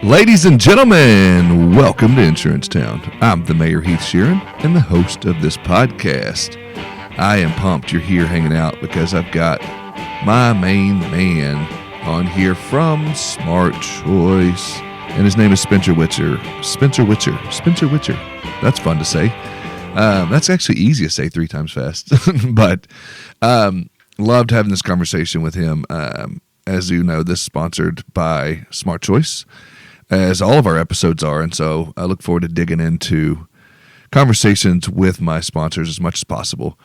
Ladies and gentlemen, welcome to Insurance Town. I'm the Mayor Heath Sheeran and the host of this podcast. I am pumped you're here hanging out because I've got my main man on here from Smart Choice, and his name is Spencer Witcher. Spencer Witcher. That's fun to say. That's actually easy to say 3 times fast, but loved having this conversation with him. As you know, this is sponsored by Smart Choice, as all of our episodes are, and so I look forward to digging into conversations with my sponsors as much as possible.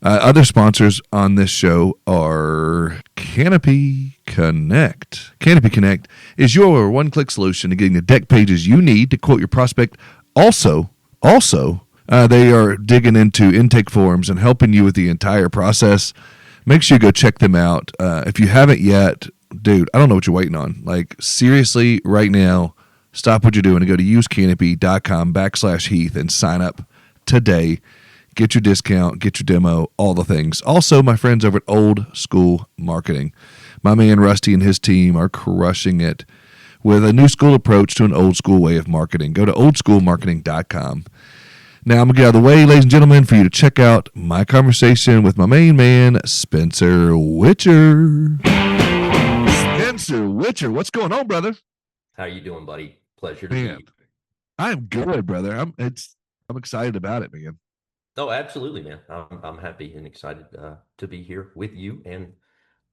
Other sponsors on this show are Canopy Connect. Canopy Connect is your one-click solution to getting the deck pages you need to quote your prospect. Also, they are digging into intake forms and helping you with the entire process. Make sure you go check them out. If you haven't yet, dude, I don't know what you're waiting on. Like, seriously, right now, stop what you're doing and go to usecanopy.com/Heath and sign up today. Get your discount, get your demo, all the things. Also, my friends over at Old School Marketing. My man Rusty and his team are crushing it with a new school approach to an old school way of marketing. Go to oldschoolmarketing.com. Now, I'm going to get out of the way, ladies and gentlemen, for you to check out my conversation with my main man, Spencer Witcher. Spencer Witcher, what's going on, brother? How you doing, buddy? Pleasure to meet you. I'm good, brother. I'm excited about it, man. Oh, absolutely, man. I'm happy and excited to be here with you and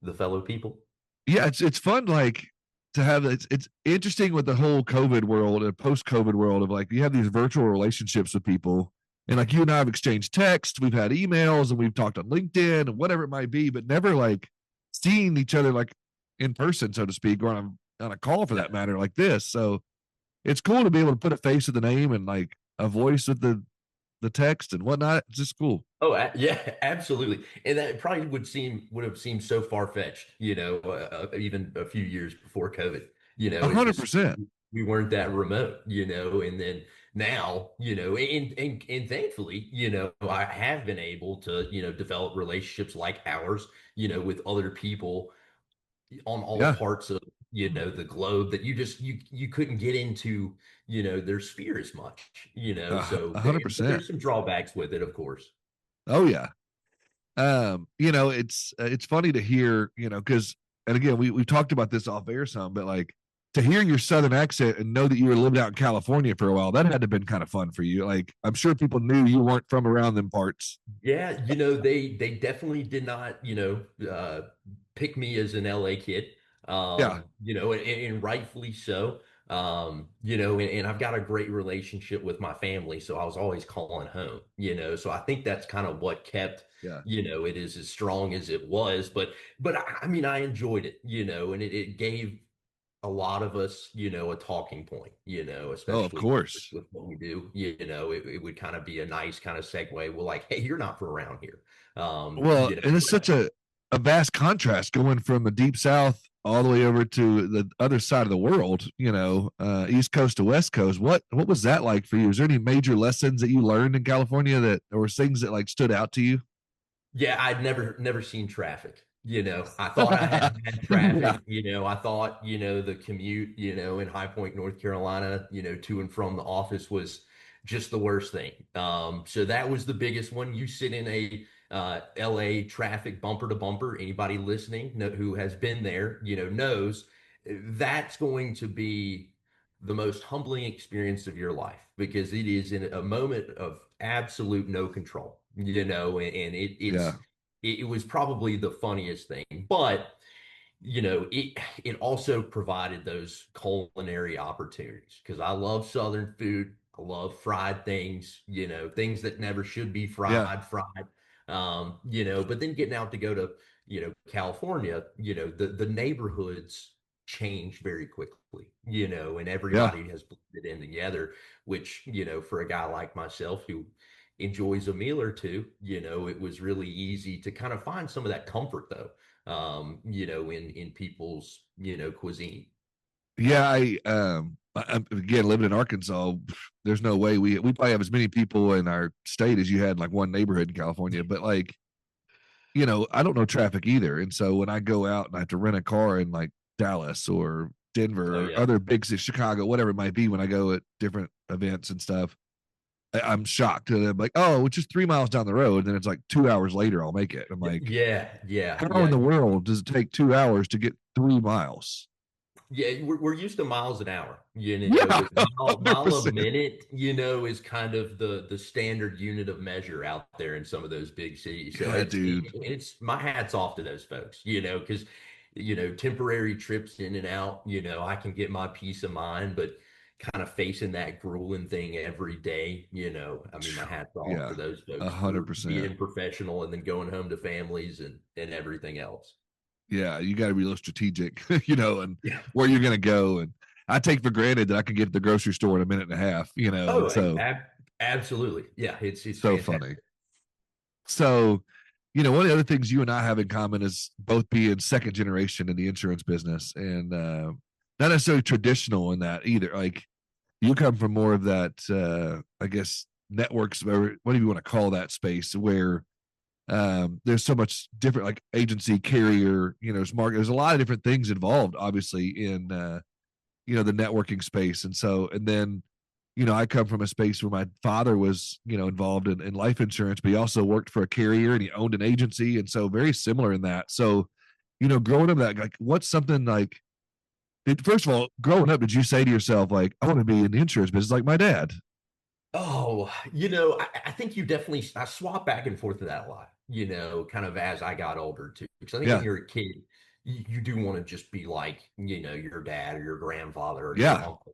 the fellow people. Yeah, it's fun, like, to have it's interesting with the whole COVID world and post-COVID world of, like, you have these virtual relationships with people, and like you and I have exchanged texts, we've had emails, and we've talked on LinkedIn and whatever it might be, but never like seeing each other like in person, so to speak, or on a call for that matter, like this. So it's cool to be able to put a face with the name and like a voice with the text and whatnot. It's just cool. Oh, yeah, absolutely. And that probably would have seemed so far-fetched, even a few years before COVID. 100%. We weren't that remote, and then now, and thankfully, I have been able to, develop relationships like ours, with other people on all parts of the globe that you couldn't get into their sphere as much, so 100%. there's some drawbacks with it, of course. Oh yeah. It's funny to hear, because, and again, we've talked about this off air some, but like to hear your Southern accent and know that you were lived out in California for a while, that had to have been kind of fun for you. Like, I'm sure people knew you weren't from around them parts. Yeah, they definitely did not, pick me as an LA kid. And rightfully so. And I've got a great relationship with my family, so I was always calling home, so I think that's kind of what kept, it is as strong as it was. But I mean, I enjoyed it, and it gave a lot of us, a talking point, especially of course, with what we do, it would kind of be a nice kind of segue. Well, like, hey, you're not from around here. And it's such a vast contrast going from the deep South all the way over to the other side of the world, East Coast to West Coast. What was that like for you? Is there any major lessons that you learned in California or things that like stood out to you? Yeah, I'd never seen traffic. I thought I had traffic. I thought, the commute, in High Point, North Carolina, to and from the office was just the worst thing. So that was the biggest one. You sit in a LA traffic bumper to bumper. Anybody listening who has been there, knows that's going to be the most humbling experience of your life, because it is in a moment of absolute no control, and it was probably the funniest thing. But it also provided those culinary opportunities, because I love Southern food. I love fried things, things that never should be fried. But then getting out to go to, California, the neighborhoods change very quickly, and everybody has blended in together, which, for a guy like myself who enjoys a meal or two, it was really easy to kind of find some of that comfort though, in people's, cuisine. Yeah, I'm again living in Arkansas. There's no way we probably have as many people in our state as you had in like one neighborhood in California. But like, I don't know traffic either, and so when I go out and I have to rent a car in like Dallas or Oh Denver or yeah. other big cities, Chicago, whatever it might be, when I go at different events and stuff, I'm shocked. And I'm like, oh, it's just 3 miles down the road. And then it's like 2 hours later, I'll make it. I'm like, Yeah, yeah, how in yeah. the world does it take 2 hours to get 3 miles? Yeah, we're used to miles an hour, Yeah, with hundred mile a percent. minute, is kind of the standard unit of measure out there in some of those big cities. So Yeah, dude. it's my hat's off to those folks, because temporary trips in and out, I can get my peace of mind, but kind of facing that grueling thing every day, I mean, my hat's off to Yeah, those a folks hundred for percent. being professional and then going home to families and everything else. Yeah, you got to be a little strategic, and Yeah. where you're going to go. And I take for granted that I can get to the grocery store in a minute and a half, and Oh, so absolutely. Yeah, it's so fantastic. funny. So, one of the other things you and I have in common is both being second generation in the insurance business, and not necessarily traditional in that either. Like you come from more of that, I guess, networks, or what do you want to call that space, where there's so much different, like agency, carrier, smart. There's a lot of different things involved, obviously, in the networking space. And so, and then, I come from a space where my father was, involved in life insurance, but he also worked for a carrier and he owned an agency. And so very similar in that. So, growing up that, like, what's something like, first of all, growing up, did you say to yourself, like, I want to be in the insurance business like my dad? Oh, I think you definitely, I swap back and forth to that a lot, kind of as I got older too. Because I think when Yeah. you're a kid, you do want to just be like, your dad or your grandfather or your Yeah. uncle,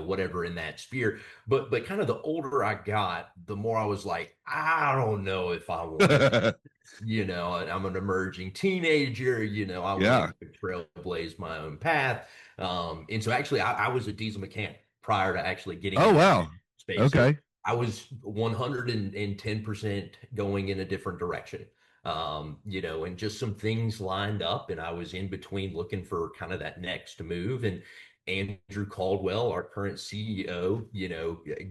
whatever in that sphere. But kind of the older I got, the more I was like, I don't know if I want to do this. And I'm an emerging teenager, I want Yeah. to trailblaze my own path. And so actually I was a diesel mechanic prior to actually getting Oh, in that wow. space. So Okay. I was 110% going in a different direction. And just some things lined up, and I was in between looking for kind of that next move. And Andrew Caldwell, our current CEO,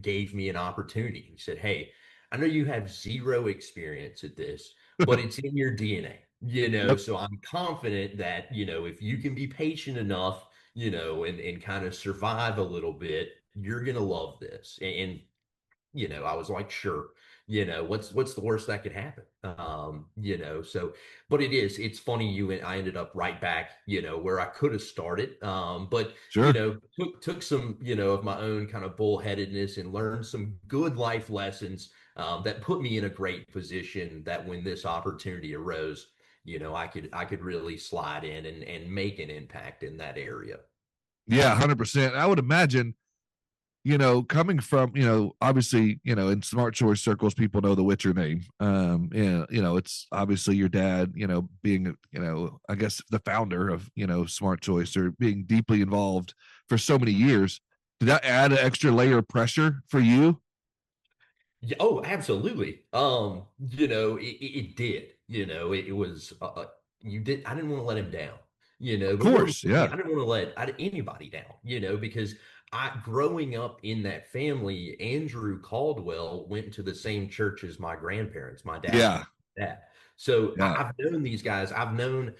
gave me an opportunity. He said, "Hey, I know you have zero experience at this, but it's in your DNA, Yep. so I'm confident that, if you can be patient enough, and kind of survive a little bit, you're gonna love this." And I was like, sure, what's the worst that could happen? So, but it's funny, I ended up right back, where I could have started. But, Sure. took some, of my own kind of bullheadedness and learned some good life lessons, that put me in a great position that when this opportunity arose, I could really slide in and make an impact in that area. Yeah, 100%. I would imagine, coming from, obviously, in smart choice circles, people know the Witcher name. And, it's obviously your dad, being, I guess the founder of, smart choice, or being deeply involved for so many years. Did that add an extra layer of pressure for you? Yeah, oh, absolutely. It did. It was I didn't want to let him down. Of But more course. importantly, Yeah. I didn't want to let anybody down. Because I growing up in that family, Andrew Caldwell went to the same church as my grandparents, my dad and Yeah. my dad. So Yeah. I've known these guys. I've known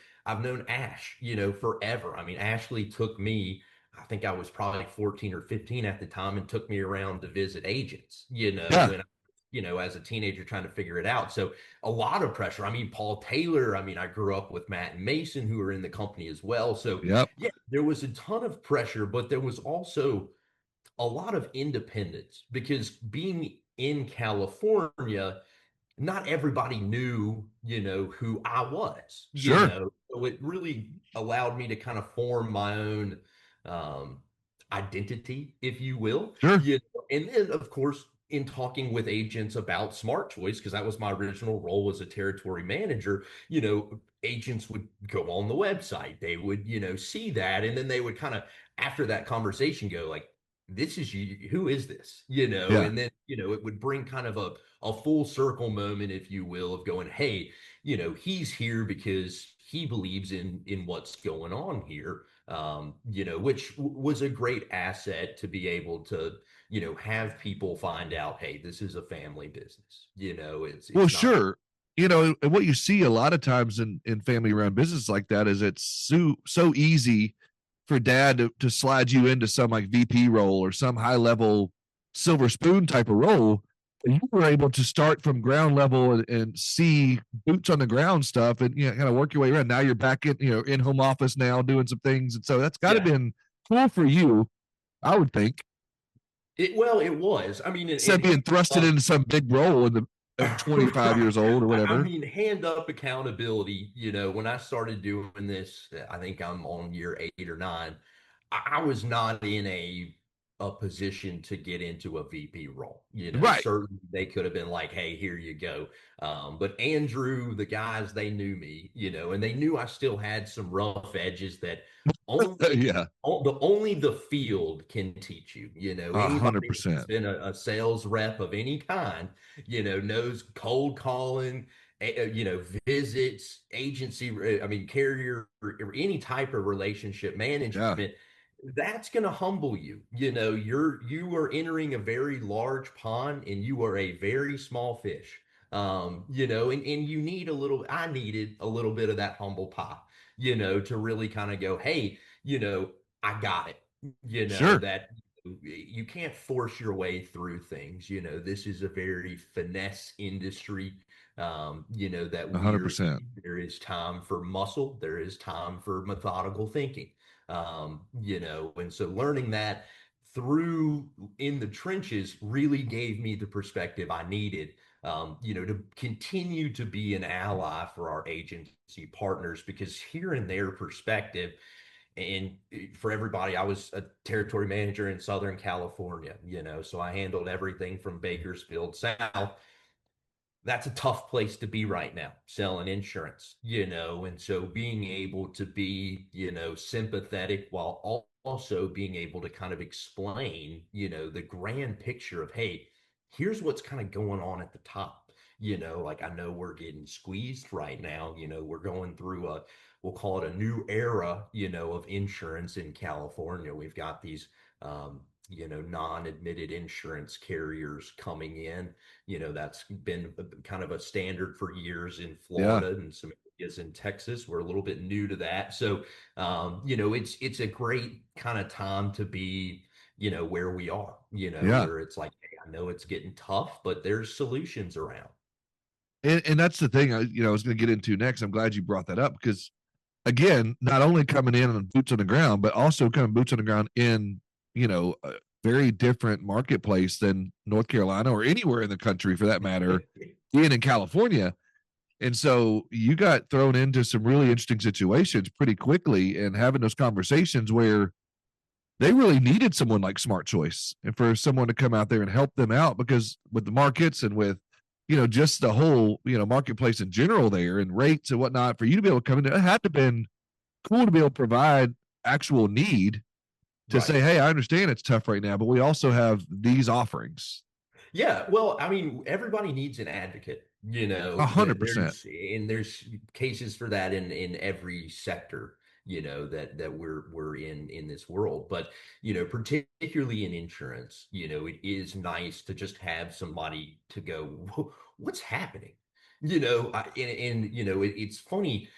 Ash, forever. I mean, Ashley took me. I think I was probably 14 or 15 at the time and took me around to visit agents, Yeah. when as a teenager trying to figure it out. So a lot of pressure. I mean, Paul Taylor, I mean, I grew up with Matt and Mason, who are in the company as well. So Yep. yeah, there was a ton of pressure, but there was also a lot of independence because being in California, not everybody knew, who I was, Sure. So it really allowed me to kind of form my own um, identity, if you will. Sure. And then, of course, in talking with agents about Smart Choice, because that was my original role as a territory manager, agents would go on the website, they would, see that, and then they would kind of, after that conversation, go like, this is you, who is this, Yeah. and then, it would bring kind of a full circle moment, if you will, of going, hey, he's here because he believes in what's going on here, which was a great asset to be able to, have people find out, hey, this is a family business. Well, It's not. sure. And what you see a lot of times in family run business like that is it's so easy. for dad to slide you into some like VP role or some high level silver spoon type of role. And you were able to start from ground level and see boots on the ground stuff and kind of work your way around. Now you're back in in home office now doing some things, and so that's got to Yeah. been cool for you, I would think. It was. I mean, Instead of hand being thrusted up, into some big role in the at 25 right. years old or I whatever. mean, hand up accountability. When I started doing this, I think I'm on year 8 or 9. I was not in a position to get into a VP role. Right. Certainly they could have been like, "Hey, here you go." But Andrew, the guys, they knew me, and they knew I still had some rough edges that only Yeah. only the field can teach you. A hundred Anybody that's percent. been a sales rep of any kind, knows cold calling, visits, agency, I mean, carrier, or any type of relationship Yeah. management. That's going to humble you. You are entering a very large pond and you are a very small fish. And you need I needed a little bit of that humble pie, to really kind of go, hey, I got it. Sure. That you can't force your way through things. This is a very finesse industry. That A hundred percent. there is time for muscle, there is time for methodical thinking. And so learning that through in the trenches really gave me the perspective I needed, to continue to be an ally for our agency partners, because hearing their perspective, and for everybody, I was a territory manager in Southern California, so I handled everything from Bakersfield south. That's a tough place to be right now, selling insurance, and so being able to be, sympathetic while also being able to kind of explain, the grand picture of, hey, here's what's kind of going on at the top. Like, I know we're getting squeezed right now. We're going through we'll call it a new era, of insurance in California. We've got these, non-admitted insurance carriers coming in. That's been kind of a standard for years in Yeah. Florida and some areas in Texas. We're a little bit new to that. So, it's a great kind of time to be, where we are, Yeah. where it's like, hey, I know it's getting tough, but there's solutions around. And that's the thing I was going to get into next. I'm glad you brought that up because again, not only coming in on boots on the ground, but also coming boots on the ground in, a very different marketplace than North Carolina or anywhere in the country for that matter, being in California. And so you got thrown into some really interesting situations pretty quickly and having those conversations where they really needed someone like Smart Choice and for someone to come out there and help them out because with the markets and with just the whole marketplace in general there and rates and whatnot for you to be able to come in, it had to have been cool to be able to provide actual need to Right. say, hey, I understand it's tough right now, but we also have these offerings. Yeah, well, I mean, everybody needs an advocate, A hundred that percent. there's cases for that in every sector, that we're in this world. But, particularly in insurance, it is nice to just have somebody to go, what's happening? It's funny,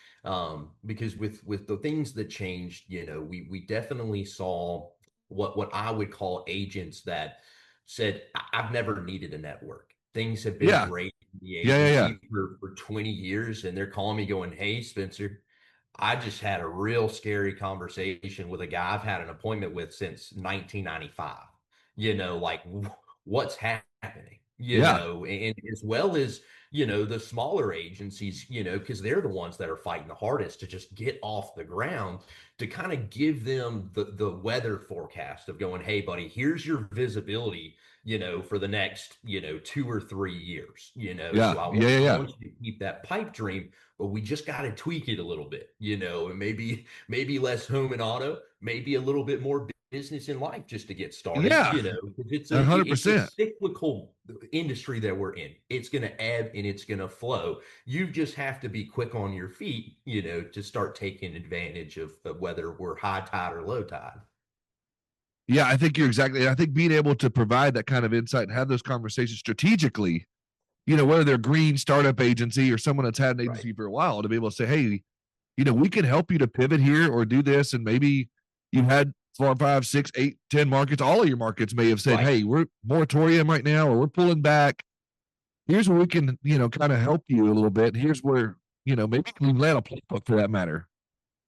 because with the things that changed, we definitely saw what I would call agents that said, I've never needed a network. Things have been Yeah. great in the Yeah. Yeah. Yeah. agency for 20 years, and they're calling me going, hey, Spencer, I just had a real scary conversation with a guy I've had an appointment with since 1995. Like, what's happening? Yeah. And as well as, the smaller agencies, because they're the ones that are fighting the hardest to just get off the ground, to kind of give them the weather forecast of going, hey, buddy, here's your visibility, for the next, 2 or 3 years, Yeah. so Yeah. Yeah. I Yeah. want you to keep that pipe dream, but we just got to tweak it a little bit, and maybe less home and auto, maybe a little bit more business in life just to get started, Yeah. 'cause it's A hundred it's a percent. cyclical industry that we're in. It's going to ebb and it's going to flow. You just have to be quick on your feet, to start taking advantage of whether we're high tide or low tide. Yeah, I think you're exactly. I think being able to provide that kind of insight and have those conversations strategically, whether they're green startup agency or someone that's had an Right. agency for a while, to be able to say, hey, we can help you to pivot here or do this, and maybe you had 4, 5, 6, 8, 10 markets. All of your markets may have said, Right. "Hey, we're moratorium right now, or we're pulling back. Here's where we can, kind of help you a little bit. Here's where, maybe we can land a playbook for that matter."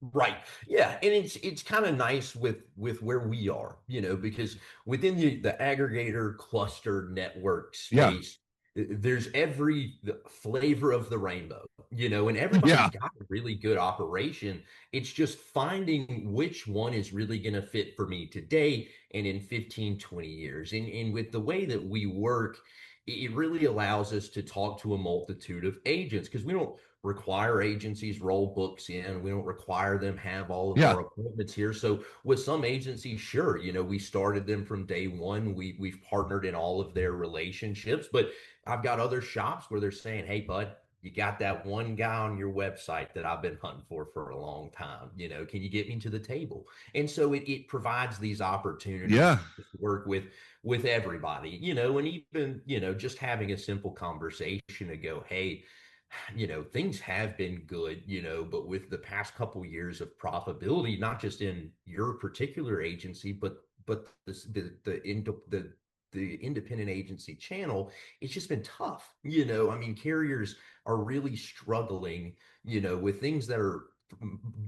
Right. Yeah, and it's kind of nice with where we are, because within the aggregator cluster network Yeah, space, there's every flavor of the rainbow, and everybody's yeah, got a really good operation. It's just finding which one is really going to fit for me today and in 15, 20 years. And with the way that we work, it really allows us to talk to a multitude of agents because we don't require agencies roll books in. We don't require them have all of yeah, our appointments here. So with some agencies, sure, we started them from day one. We've partnered in all of their relationships, but I've got other shops where they're saying, "Hey, bud, you got that one guy on your website that I've been hunting for a long time. Can you get me to the table?" And so it provides these opportunities yeah, to work with everybody, and even, just having a simple conversation to go, "Hey, things have been good, but with the past couple years of profitability, not just in your particular agency, but the independent agency channel, it's just been tough. I mean, carriers are really struggling, with things that are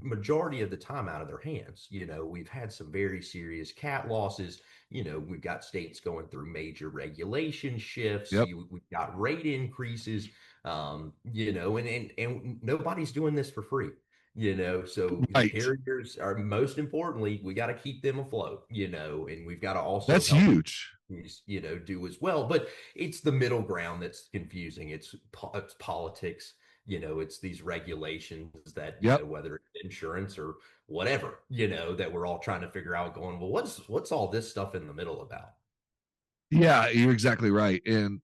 majority of the time out of their hands. We've had some very serious cat losses. We've got states going through major regulation shifts. yep, We've got rate increases, and nobody's doing this for free. So the right. carriers are, most importantly, we got to keep them afloat, and we've got to also That's help huge. these, do as well. But it's the middle ground that's confusing. It's politics, it's these regulations that, Yep. whether it's insurance or whatever, that we're all trying to figure out going, well, what's all this stuff in the middle about? Yeah, you're exactly right. And,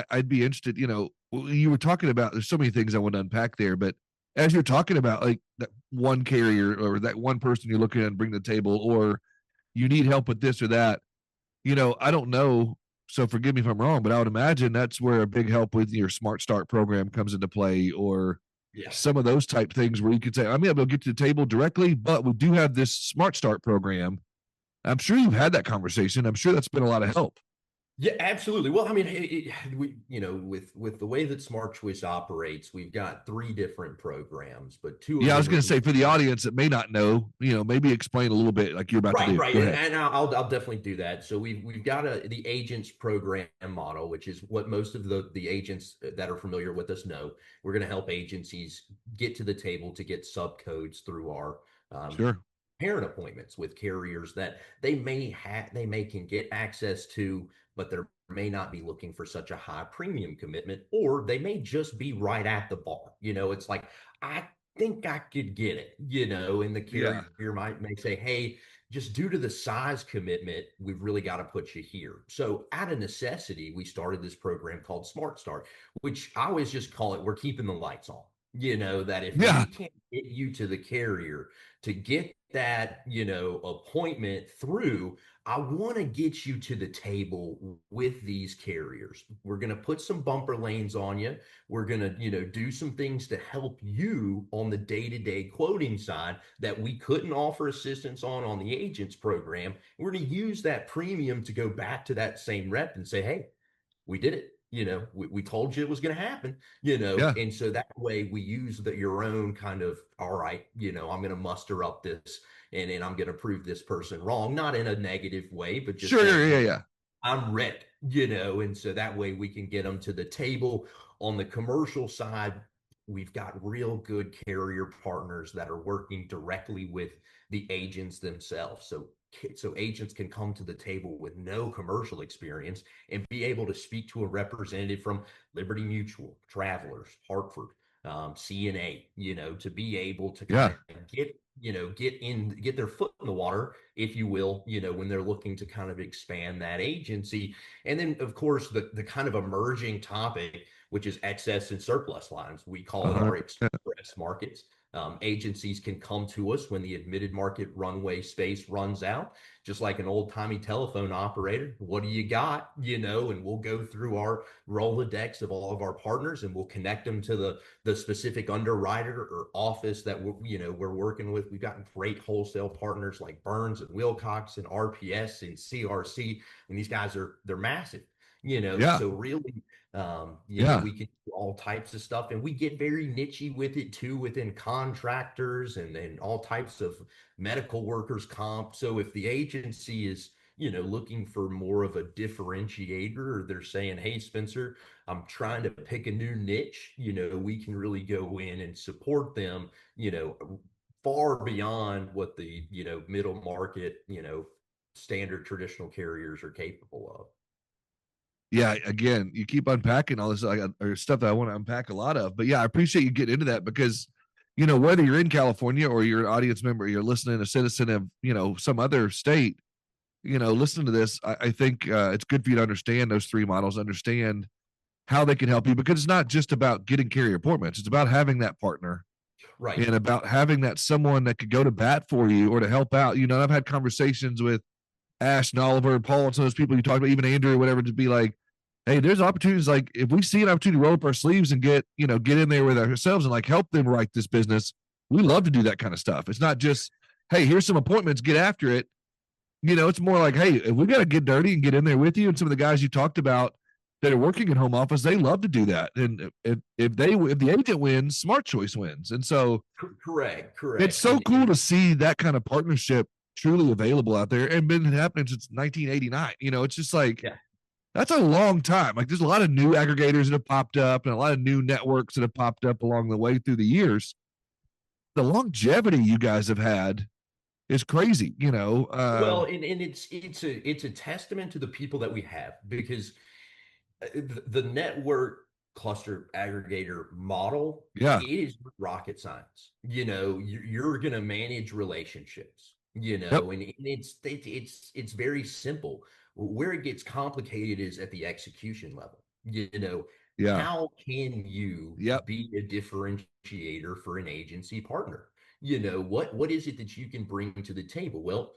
I'd be interested, you were talking about, there's so many things I want to unpack there, but as you're talking about like that one carrier or that one person you're looking at and bring to the table, or you need help with this or that, I don't know. So forgive me if I'm wrong, but I would imagine that's where a big help with your Smart Start program comes into play, or Yeah. some of those type things where you could say, I'm able to get to the table directly, but we do have this Smart Start program. I'm sure you've had that conversation. I'm sure that's been a lot of help. Yeah, absolutely. Well, I mean, we, with the way that Smart Choice operates, we've got three different programs, but two of Yeah, I was them are going to say for the audience that may not know, maybe explain a little bit like you're about to right, do. right, Go ahead. and I'll definitely do that. So we've got the agents program model, which is what most of the agents that are familiar with us know. We're going to help agencies get to the table to get subcodes through our Sure. parent appointments with carriers that they may can get access to, but they may not be looking for such a high premium commitment, or they may just be right at the bar. It's like, I think I could get it, and the Yeah. carrier may say, "Hey, just due to the size commitment, we've really got to put you here." So out of necessity, we started this program called Smart Start, which I always just call it, we're keeping the lights on. That if Yeah. we can't get you to the carrier to get that, appointment through, I want to get you to the table with these carriers. We're going to put some bumper lanes on you. We're going to, do some things to help you on the day-to-day quoting side that we couldn't offer assistance on the agents program. We're going to use that premium to go back to that same rep and say, "Hey, we did it. We told you it was going to happen, Yeah. and so that way we use your own kind of, all right, I'm going to muster up this, and I'm going to prove this person wrong, not in a negative way, but just Sure. saying, Yeah. "Hey, Yeah. I'm ready," and so that way we can get them to the table. On the commercial side, we've got real good carrier partners that are working directly with the agents themselves. So agents can come to the table with no commercial experience and be able to speak to a representative from Liberty Mutual, Travelers, Hartford, CNA, to be able to kind Yeah. of get their foot in the water, if you will, when they're looking to kind of expand that agency. And then, of course, the kind of emerging topic, which is excess and surplus lines. We call it our 100%. express markets. Agencies can come to us when the admitted market runway space runs out, just like an old timey telephone operator. What do you got? And we'll go through our Rolodex of all of our partners, and we'll connect them to the specific underwriter or office that we're working with. We've got great wholesale partners like Burns and Wilcox and RPS and CRC, and these guys they're massive. Yeah. So really, Yeah. we can do all types of stuff, and we get very nichey with it too, within contractors and all types of medical workers comp. So if the agency is, looking for more of a differentiator, or they're saying, hey, Spencer, I'm trying to pick a new niche, we can really go in and support them, far beyond what the, middle market, standard traditional carriers are capable of. Yeah, again, you keep unpacking all this or stuff that I want to unpack a lot of. But yeah, I appreciate you getting into that because, whether you're in California or you're an audience member, or you're listening, a citizen of, some other state, listening to this, I think it's good for you to understand those three models, understand how they can help you, because it's not just about getting carrier appointments. It's about having that partner, Right. and about having that someone that could go to bat for you or to help out. I've had conversations with Ash and Oliver and Paul and some of those people you talked about, even Andrew or whatever, to be like, hey, there's opportunities. Like if we see an opportunity to roll up our sleeves and get in there with ourselves and like help them write this business, we love to do that kind of stuff. It's not just, hey, here's some appointments, get after it. It's more like, hey, if we got to get dirty and get in there with you. And some of the guys you talked about that are working in home office, they love to do that. And if the agent wins, Smart Choice wins. And so correct. it's so cool to see that kind of partnership truly available out there, and been happening since 1989. It's just like, yeah. That's a long time. Like there's a lot of new aggregators that have popped up and a lot of new networks that have popped up along the way through the years. The longevity you guys have had is crazy, Well, and it's a testament to the people that we have, because the network cluster aggregator model yeah, is rocket science. You're going to manage relationships, yep, and it's very simple. Where it gets complicated is at the execution level. yeah, How can you yep, be a differentiator for an agency partner? What is it that you can bring to the table? Well,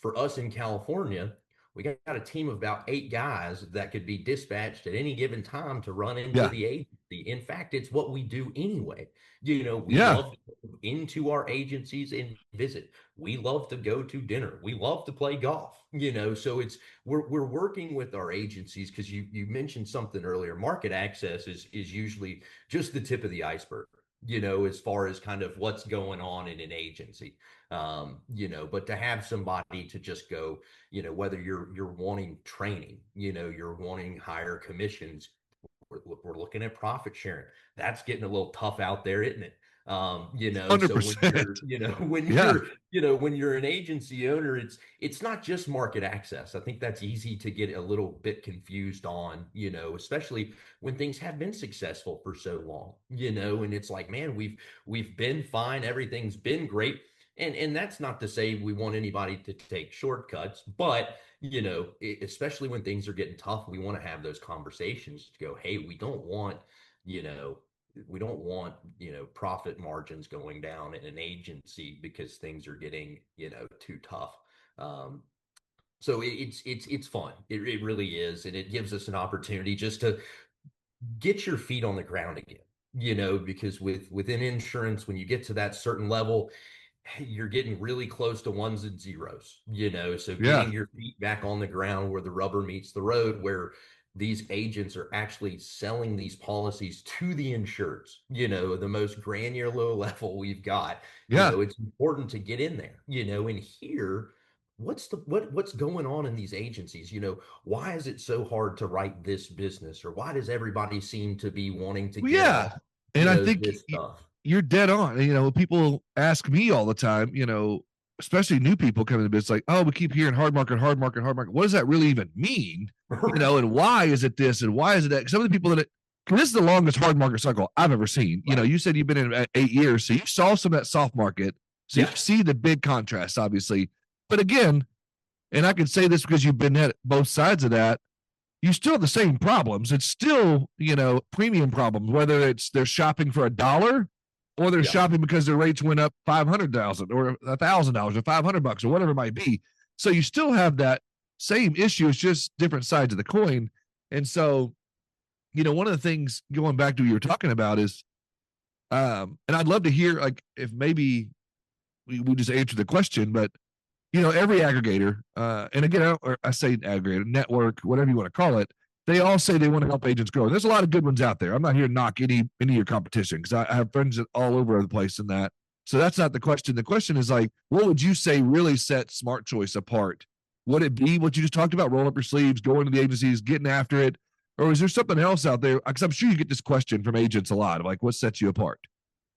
for us in California, we got a team of about 8 guys that could be dispatched at any given time to run into yeah, the agency. In fact, it's what we do anyway. We yeah. love to go into our agencies and visit. We love to go to dinner. We love to play golf. So we're working with our agencies, because you mentioned something earlier. Market access is usually just the tip of the iceberg, as far as kind of what's going on in an agency. But to have somebody to just go, whether you're wanting training, you're wanting higher commissions, we're looking at profit sharing. That's getting a little tough out there, isn't it? So when 100%. you're, when Yeah, when you're an agency owner, it's not just market access. I think that's easy to get a little bit confused on, especially when things have been successful for so long, and it's like, man, we've been fine, everything's been great. And that's not to say we want anybody to take shortcuts, but especially when things are getting tough, we want to have those conversations to go, hey, you know, we don't want, profit margins going down in an agency because things are getting, too tough. So it's fun. It really is, and it gives us an opportunity just to get your feet on the ground again. Because within insurance, when you get to that certain level, you're getting really close to ones and zeros, so yeah, getting your feet back on the ground where the rubber meets the road, where these agents are actually selling these policies to the insureds, the most granular level we've got. yeah. It's important to get in there, and hear what's going on in these agencies. Why is it so hard to write this business, or why does everybody seem to be wanting to Well, get yeah. off, And I think this stuff? you're dead on. People ask me all the time, especially new people coming to business, like, oh, we keep hearing hard market, hard market, hard market. What does that really even mean? And why is it this and why is it that? Some of the people this is the longest hard market cycle I've ever seen. Right. You said you've been in 8 years, so you saw some of that soft market. So Yeah. you see the big contrast, obviously. But again, and I can say this because you've been at both sides of that, you still have the same problems. It's still, premium problems, whether it's they're shopping for $1 or they're Yeah. shopping because their rates went up 500,000 or $1,000 or $500 or whatever it might be. So you still have that same issue. It's just different sides of the coin. And so, one of the things going back to what you were talking about is, and I'd love to hear, like, if maybe we just answer the question, but every aggregator, and again, I say aggregator, network, whatever you want to call it, they all say they want to help agents grow. There's a lot of good ones out there. I'm not here to knock any of your competition because I have friends all over the place in that. So that's not the question. The question is, like, what would you say really sets Smart Choice apart? Would it be what you just talked about, roll up your sleeves, going to the agencies, getting after it? Or is there something else out there? Because I'm sure you get this question from agents a lot, like, what sets you apart?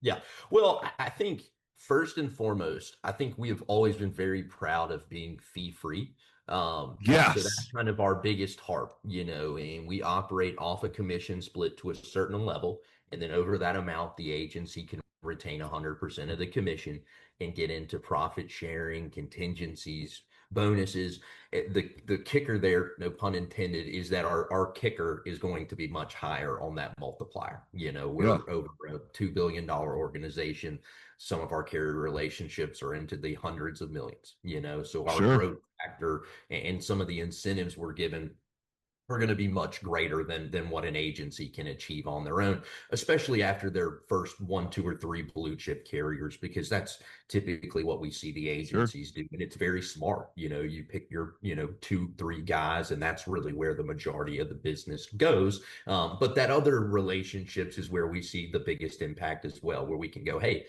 Yeah. Well, I think first and foremost, I think we have always been very proud of being fee free. So that's Yes. kind of our biggest harp, and we operate off a commission split to a certain level. And then over that amount, the agency can retain 100% of the commission and get into profit sharing, contingencies, bonuses. The kicker there, no pun intended, is that our kicker is going to be much higher on that multiplier. Yeah. We're over a $2 billion organization. Some of our carrier relationships are into the hundreds of millions, so our Sure. growth factor and some of the incentives we're given are going to be much greater than what an agency can achieve on their own, especially after their first one, two, or three blue chip carriers, because that's typically what we see the Sure. agencies do. And it's very smart. You pick your, two, three guys, and that's really where the majority of the business goes. But that other relationships is where we see the biggest impact as well, where we can go, hey,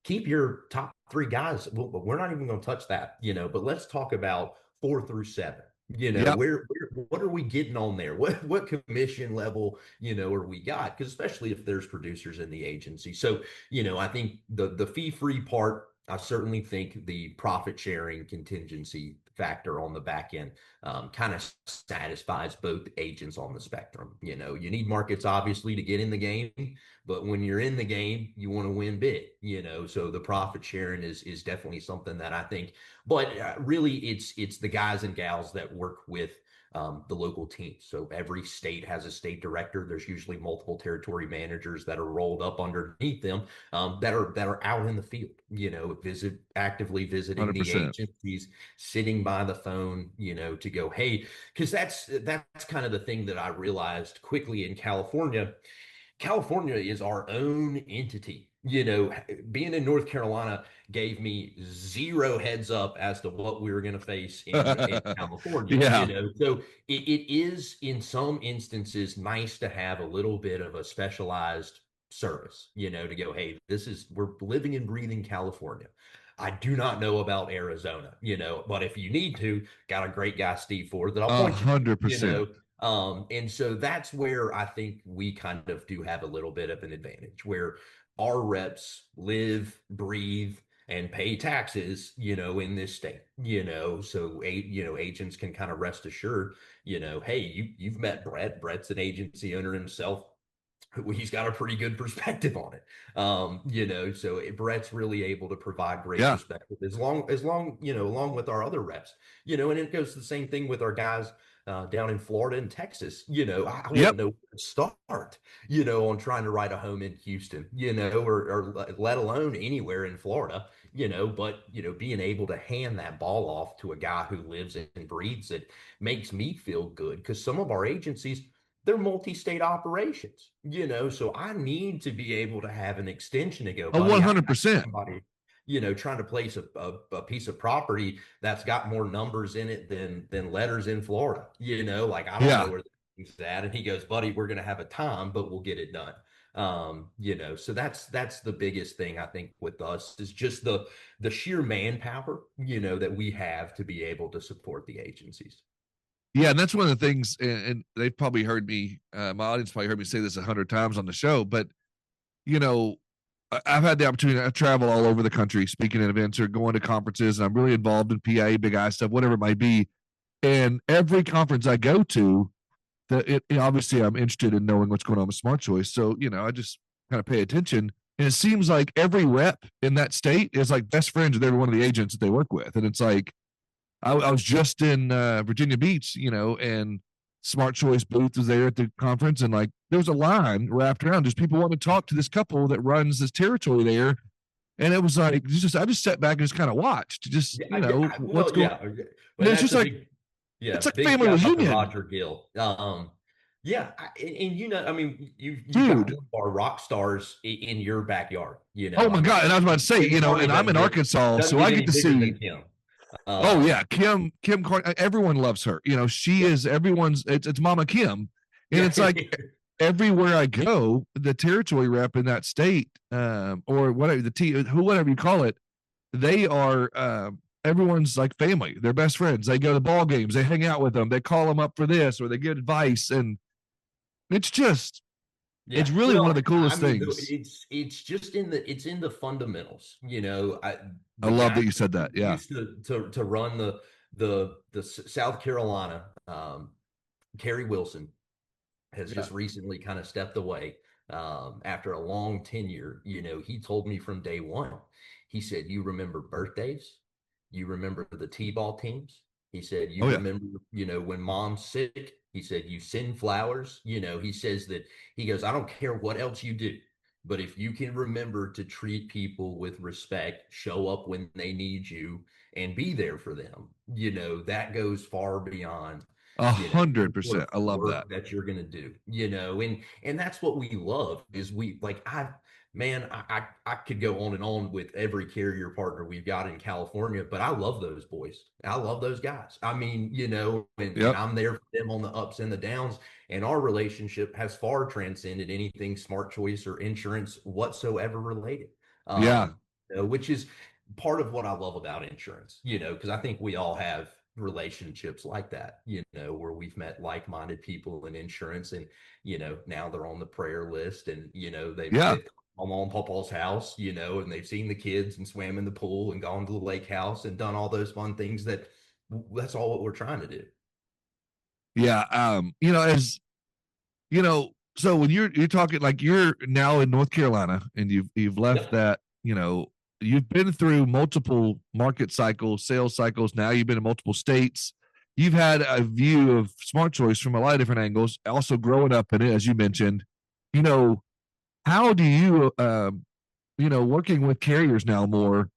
keep your top three guys. Well, we're not even going to touch that, but let's talk about 4 through 7. Yep. What are we getting on there? What commission level, are we got? Because especially if there's producers in the agency. So, I think the fee-free part, I certainly think the profit sharing contingency factor on the back end kind of satisfies both agents on the spectrum. You need markets obviously to get in the game, but when you're in the game, you want to win big, so the profit sharing is definitely something that I think, but really it's the guys and gals that work with the local teams. So every state has a state director. There's usually multiple territory managers that are rolled up underneath them that are out in the field, actively visiting the 100%. agencies, sitting by the phone, to go, hey, because that's kind of the thing that I realized quickly in California. California is our own entity. Being in North Carolina gave me zero heads up as to what we were going to face in California. Yeah. So it is in some instances nice to have a little bit of a specialized service, to go, hey, we're living and breathing California. I do not know about Arizona, but if you need to, got a great guy, Steve Ford, that I'll point you to, 100%. and so that's where I think we kind of do have a little bit of an advantage where our reps live, breathe, and pay taxes, in this state, so agents can kind of rest assured, hey, you've met Brett. Brett's an agency owner himself. He's got a pretty good perspective on it. So Brett's really able to provide great Yeah. perspective along with our other reps, and it goes the same thing with our guys down in Florida and Texas. I Yep. wouldn't know where to start, on trying to write a home in Houston, or let alone anywhere in Florida, but, being able to hand that ball off to a guy who lives and breathes it makes me feel good because some of our agencies, they're multi-state operations, so I need to be able to have an extension to go, A buddy, I got 100%. somebody, trying to place a piece of property that's got more numbers in it than letters in Florida, like I don't know Yeah. where he's at. And he goes, buddy, we're going to have a time, but we'll get it done. So that's the biggest thing I think with us is just the sheer manpower, that we have to be able to support the agencies. Yeah, and that's one of the things, and they've probably heard me, my audience probably heard me say this 100 times on the show, but you know, I've had the opportunity to travel all over the country, speaking at events or going to conferences, and I'm really involved in PA, Big I stuff, whatever it might be. And every conference I go to, obviously I'm interested in knowing what's going on with Smart Choice, so I just kind of pay attention. And it seems like every rep in that state is like best friends with every one of the agents that they work with, and it's like I was just in Virginia Beach, and Smart Choice booth was there at the conference, and like there was a line wrapped around just people wanting to talk to this couple that runs this territory there. And it was like just I just sat back and just kind of watched, just what's Well, going. yeah, And and it's that's just a like big, yeah, it's like big family shout out to reunion, Roger Gill. Yeah, and I mean, you've got dude. one of our rock stars in your backyard. Oh my I mean, god! And I was about to say, Kim Carney and I'm in Arkansas, doesn't so I get get any to bigger than see. Kim. Oh yeah, Um, Kim Carney. Everyone loves her. She yeah, is everyone's. It's Mama Kim, and yeah, it's like everywhere I go, the territory rep in that state, or whatever whatever you call it, they are. Everyone's like family. They're best friends. They go to ball games. They hang out with them. They call them up for this, or they give advice, and it's just, it's yeah. really one of Well, the I coolest mean, things. it's just it's in the fundamentals. I The love guy that you who said that. Yeah. used to run the South Carolina, Kerry Wilson, has Yeah. just recently kind of stepped away after a long tenure. He told me from day one, he said, "You remember birthdays, you remember the T-ball teams." He said, "You Oh yeah. remember, when mom's sick." He said, "You send flowers." He says that he goes, "I don't care what else you do, but if you can remember to treat people with respect, show up when they need you, and be there for them, that goes far beyond A any hundred sort percent. of I love that. work that you're going to do, and that's what we love is we like I man I could go on and on with every carrier partner we've got in California, but I love those boys. I love those guys. I mean, and Yep. I'm there for them on the ups and the downs, and our relationship has far transcended anything smart choice or insurance whatsoever related. Yeah. Which is part of what I love about insurance, because I think we all have relationships like that, where we've met like-minded people in insurance, and now they're on the prayer list, and Yeah. they've come on Papa's house, and they've seen the kids and swam in the pool and gone to the lake house and done all those fun things that's all what we're trying to do. Yeah. As so when you're talking like you're now in North Carolina and you've left Yep. that, you've been through multiple market cycles, sales cycles. Now you've been in multiple states. You've had a view of smart choice from a lot of different angles. Also growing up in it, as you mentioned, you know, how do you, working with carriers now more,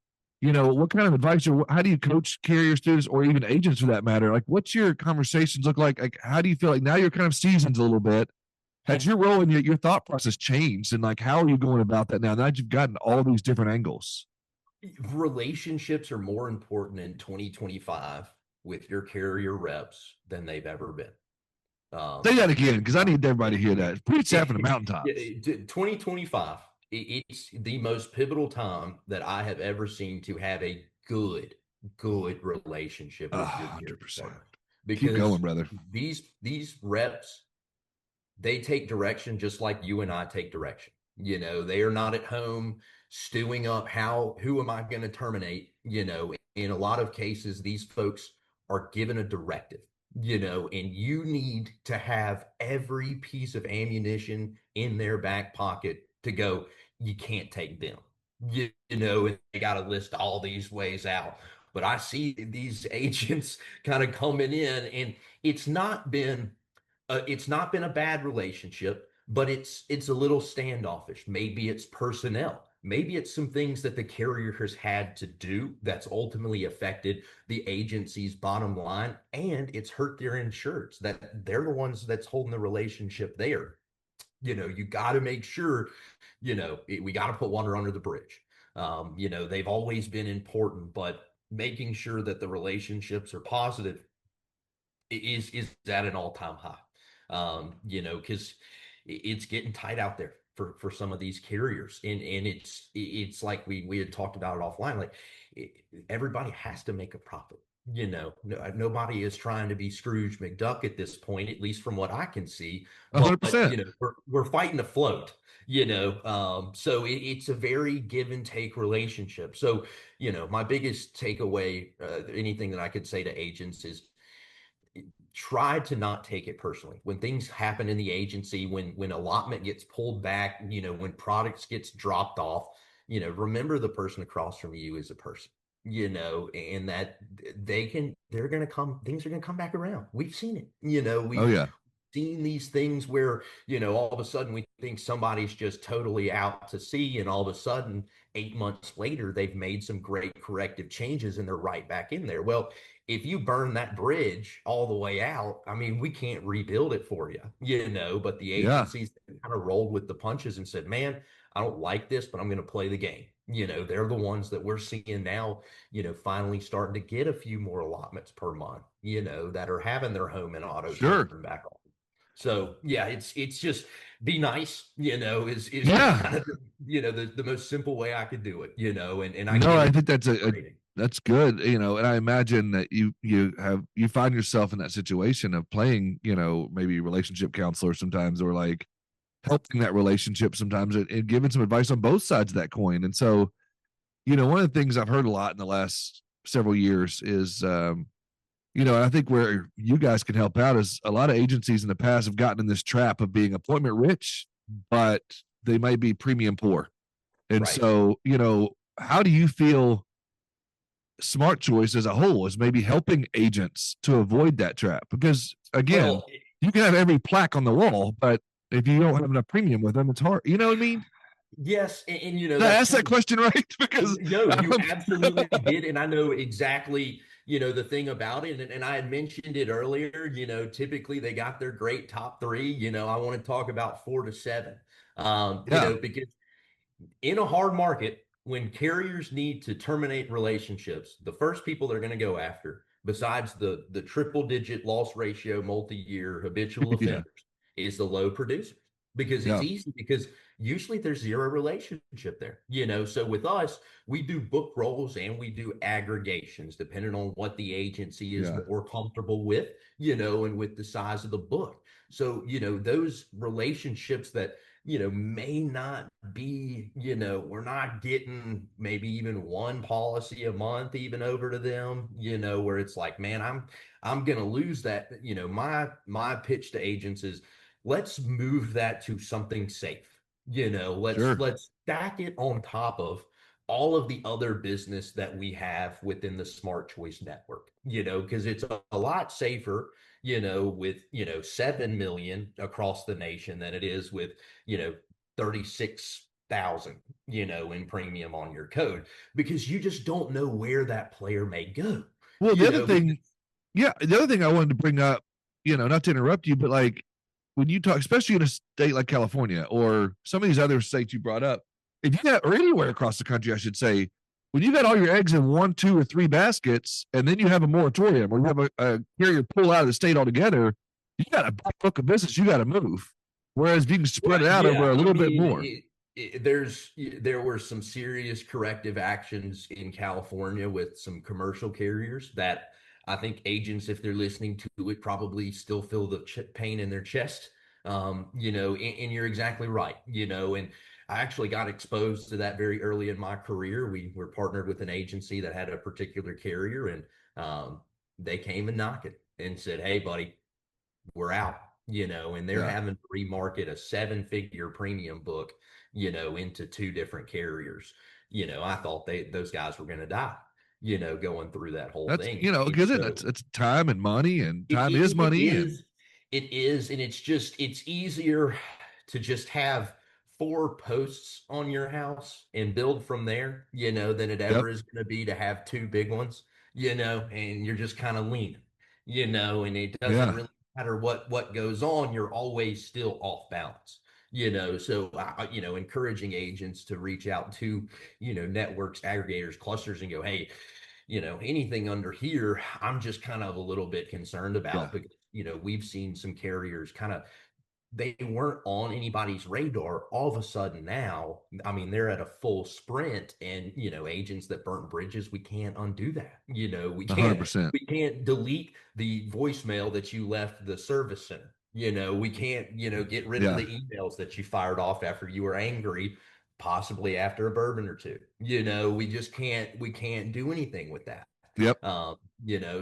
what kind of advice or how do you coach carrier students or even agents for that matter? Like, what's your conversations look like? Like, how do you feel like now you're kind of seasoned a little bit? Has your role and your thought process changed? And like, how are you going about that now? Now that you've gotten all these different angles. Relationships are more important in 2025 with your carrier reps than they've ever been. Say that Because again, because I need everybody to hear that. Preach that from the mountaintops. 2025, it's the most pivotal time that I have ever seen to have a good relationship with your carrier 100%. partner. Keep going, Because brother. these reps, they take direction just like you and I take direction. They are not at home stewing up who am I going to terminate? In a lot of cases, these folks are given a directive, and you need to have every piece of ammunition in their back pocket to go, you can't take them. And they got to list all these ways out. But I see these agents kind of coming in, and it's not been it's not been a bad relationship, but it's a little standoffish. Maybe it's personnel. Maybe it's some things that the carrier has had to do that's ultimately affected the agency's bottom line, and it's hurt their insureds. That they're the ones that's holding the relationship there. You got to make sure, we got to put water under the bridge. They've always been important, but making sure that the relationships are positive is at an all-time high. Because it's getting tight out there for some of these carriers, and it's like we had talked about it offline. Like everybody has to make a profit. Nobody is trying to be Scrooge McDuck at this point, at least from what I can see. But 100%. we're fighting to float. So it's a very give and take relationship. So my biggest takeaway, anything that I could say to agents is try to not take it personally when things happen in the agency, when allotment gets pulled back, when products gets dropped off. Remember the person across from you is a person. and that things are going to come back around. We've seen it. Oh We've yeah. seen these things where, all of a sudden we think somebody's just totally out to sea, and all of a sudden, 8 months later, they've made some great corrective changes and they're right back in there. Well, if you burn that bridge all the way out, I mean, we can't rebuild it for you, but the Yeah. agencies kind of rolled with the punches and said, man, I don't like this, but I'm going to play the game. They're the ones that we're seeing now, finally starting to get a few more allotments per month, that are having their home and auto Sure. turned back on. So yeah, it's just be nice, is Yeah. kind of the most simple way I could do it, and I No, get I it. think that's a Frustrating. that's good, and I imagine that you find yourself in that situation of playing, maybe relationship counselor sometimes, or like helping that relationship sometimes, and giving some advice on both sides of that coin. And so, one of the things I've heard a lot in the last several years is, and I think where you guys can help out is a lot of agencies in the past have gotten in this trap of being appointment rich, but they might be premium poor. And Right. so, how do you feel Smart Choice as a whole is maybe helping agents to avoid that trap? Because again, Well, you can have every plaque on the wall, but if you don't have enough premium with them, it's hard. You know what I mean? yes, and Did I that's ask kind that of question right? Because no, you um, absolutely did. And I know exactly, the thing about it. And I had mentioned it earlier, typically they got their great top three. I want to talk about 4 to 7. yeah, Because in a hard market, when carriers need to terminate relationships, the first people they're going to go after, besides the triple digit loss ratio, multi-year habitual yeah, offenders, is the low producers. Because it's yeah, easy, because usually there's zero relationship there. So with us, we do book rolls and we do aggregations depending on what the agency is yeah, more comfortable with, and with the size of the book. So, those relationships that may not be, we're not getting maybe even one policy a month even over to them, where it's like, man, I'm gonna lose that. My pitch to agents is, let's move that to something safe. Let's sure, let's stack it on top of all of the other business that we have within the Smart Choice network, because it's a lot safer, with, 7 million across the nation than it is with, 36,000, in premium on your code, because you just don't know where that player may go, Well, the other because thing, yeah, the other thing I wanted to bring up, not to interrupt you, but like when you talk, especially in a state like California or some of these other states you brought up, if you got, or anywhere across the country, I should say, when you got all your eggs in one, two, or three baskets, and then you have a moratorium or you have a carrier pull out of the state altogether, you got a book of business you got to move. Whereas if you can spread right, it out over yeah, a I little bit mean, more. there were some serious corrective actions in California with some commercial carriers that I think agents, if they're listening to it, probably still feel the pain in their chest. And you're exactly right, and I actually got exposed to that very early in my career. We were partnered with an agency that had a particular carrier, and they came and knocked it and said, hey, buddy, we're out, and they're Yeah, having to remarket a 7-figure premium book, into two different carriers. I thought those guys were going to die, going through that whole that's thing. And because so it's time and money, and it, time is it, it money, and is. It is. And it's easier to just have 4 posts on your house and build from there, than it yep, ever is going to be to have two big ones, and you're just kind of leaning, and it doesn't yeah, really matter what goes on, you're always still off balance. So encouraging agents to reach out to, networks, aggregators, clusters, and go, hey, anything under here, I'm just kind of a little bit concerned yeah, about, because, we've seen some carriers kind of, they weren't on anybody's radar. All of a sudden now, I mean, they're at a full sprint, and, agents that burnt bridges, we can't undo that. We 100 can't, percent. we can't delete the voicemail that you left the service center. We can't, get rid of Yeah, the emails that you fired off after you were angry, possibly after a bourbon or two. We just we can't do anything with that. yep,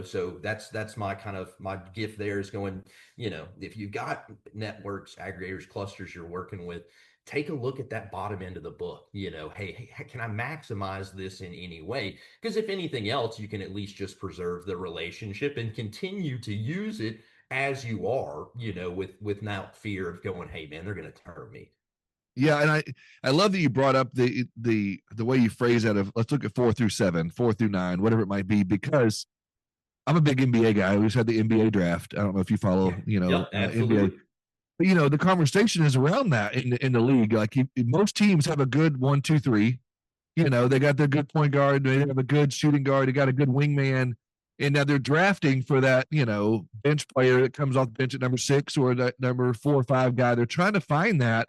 So that's my kind of my gift there, is going, if you've got networks, aggregators, clusters you're working with, take a look at that bottom end of the book. Hey, can I maximize this in any way? Because if anything else, you can at least just preserve the relationship and continue to use it as you are, without fear of going, hey man, they're going to turn me. Yeah, and I love that you brought up the way you phrase that of let's look at 4 through 7, 4 through 9, whatever it might be, because I'm a big NBA guy. We just had the NBA draft. I don't know if you follow, Yeah. Yep, NBA. absolutely. But the conversation is around that in the league. Like most teams have a good 1, 2, 3. They got their good point guard. They have a good shooting guard. They got a good wingman. And now they're drafting for that, bench player that comes off the bench at number 6 or that number 4 or 5 guy. They're trying to find that.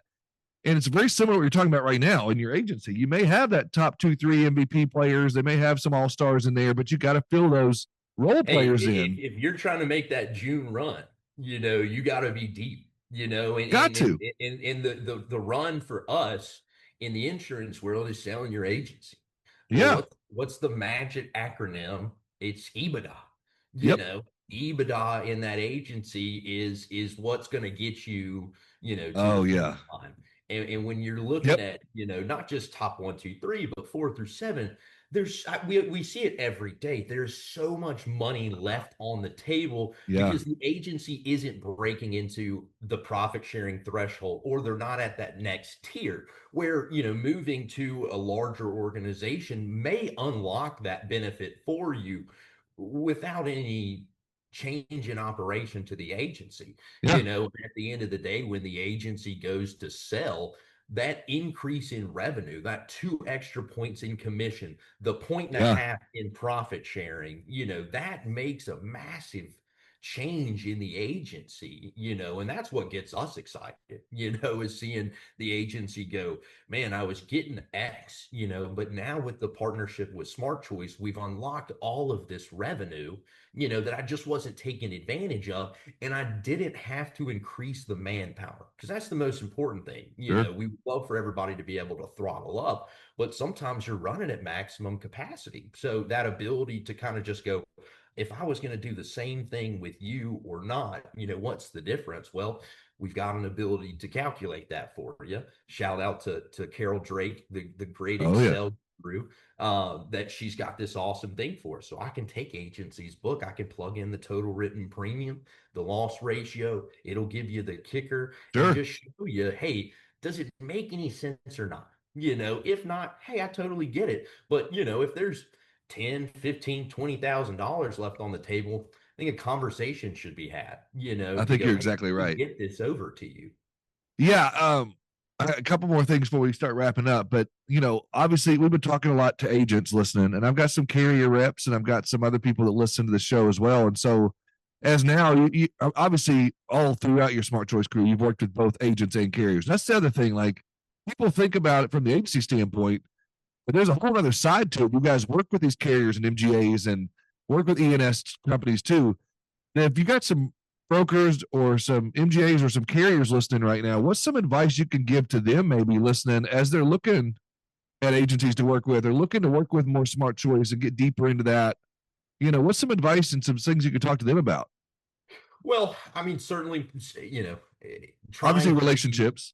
And it's very similar to what you're talking about right now in your agency. You may have that top 2, 3 MVP players. They may have some all stars in there, but you got to fill those role Hey, players in. if you're trying to make that June run, you got to be deep, and Got to. the run for us in the insurance world is selling your agency. Well, Yeah. what's the magic acronym? It's EBITDA. You Yep. know, EBITDA in that agency is what's going to get you, to the Oh, finish yeah. line. And when you're looking Yep. at, not just top 1, 2, 3, but 4 through 7, we see it every day. There's so much money left on the table Yeah. because the agency isn't breaking into the profit sharing threshold, or they're not at that next tier where, moving to a larger organization may unlock that benefit for you without any change in operation to the agency. Yeah. At the end of the day, when the agency goes to sell, that increase in revenue, that 2 extra points in commission, the point and a Yeah. half in profit sharing, that makes a massive change in the agency, and that's what gets us excited, is seeing the agency go, man, I was getting X, but now with the partnership with Smart Choice, we've unlocked all of this revenue, that I just wasn't taking advantage of. And I didn't have to increase the manpower because that's the most important thing. Sure. We would love for everybody to be able to throttle up, but sometimes you're running at maximum capacity. So that ability to kind of just go, if I was going to do the same thing with you or not, what's the difference? Well, we've got an ability to calculate that for you. Shout out to Carol Drake, the great Oh, yeah. Excel guru, that she's got this awesome thing for us. So I can take agency's book, I can plug in the total written premium, the loss ratio, it'll give you the kicker and Sure. just show you, hey, does it make any sense or not? If not, hey, I totally get it. But if there's 10, 15, $20,000 left on the table, I think a conversation should be had, I to think go, you're hey, exactly let me right. get this over to you. Yeah. A couple more things before we start wrapping up. But, obviously we've been talking a lot to agents listening, and I've got some carrier reps and I've got some other people that listen to the show as well. And so, as now, you obviously all throughout your Smart Choice crew, you've worked with both agents and carriers. That's the other thing. Like, people think about it from the agency standpoint, but there's a whole other side to it. You guys work with these carriers and MGAs and work with E&S companies too. Now, if you got some brokers or some MGAs or some carriers listening right now, what's some advice you can give to them maybe listening as they're looking at agencies to work with or looking to work with more Smart Choice and get deeper into that? What's some advice and some things you could talk to them about? Well, I mean, certainly, Obviously, trying to be relationships.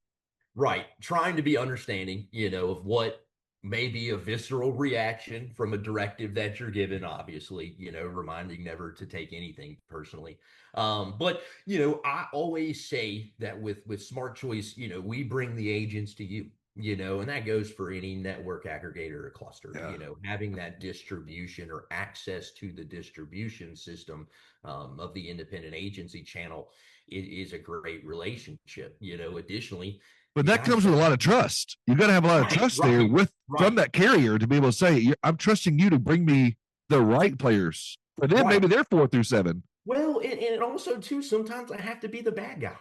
right, trying to be understanding, of what may be a visceral reaction from a directive that you're given, obviously, reminding never to take anything personally. But, I always say that with Smart Choice, we bring the agents to you. And that goes for any network aggregator or cluster, Yeah. having that distribution or access to the distribution system, of the independent agency channel is a great relationship. Additionally, But you that got to comes with a set lot of trust. You got to have a lot of right, trust there right, with from right, that carrier to be able to say, "I'm trusting you to bring me the right players." For them, right. maybe they're 4 through 7. Well, and also too, sometimes I have to be the bad guy.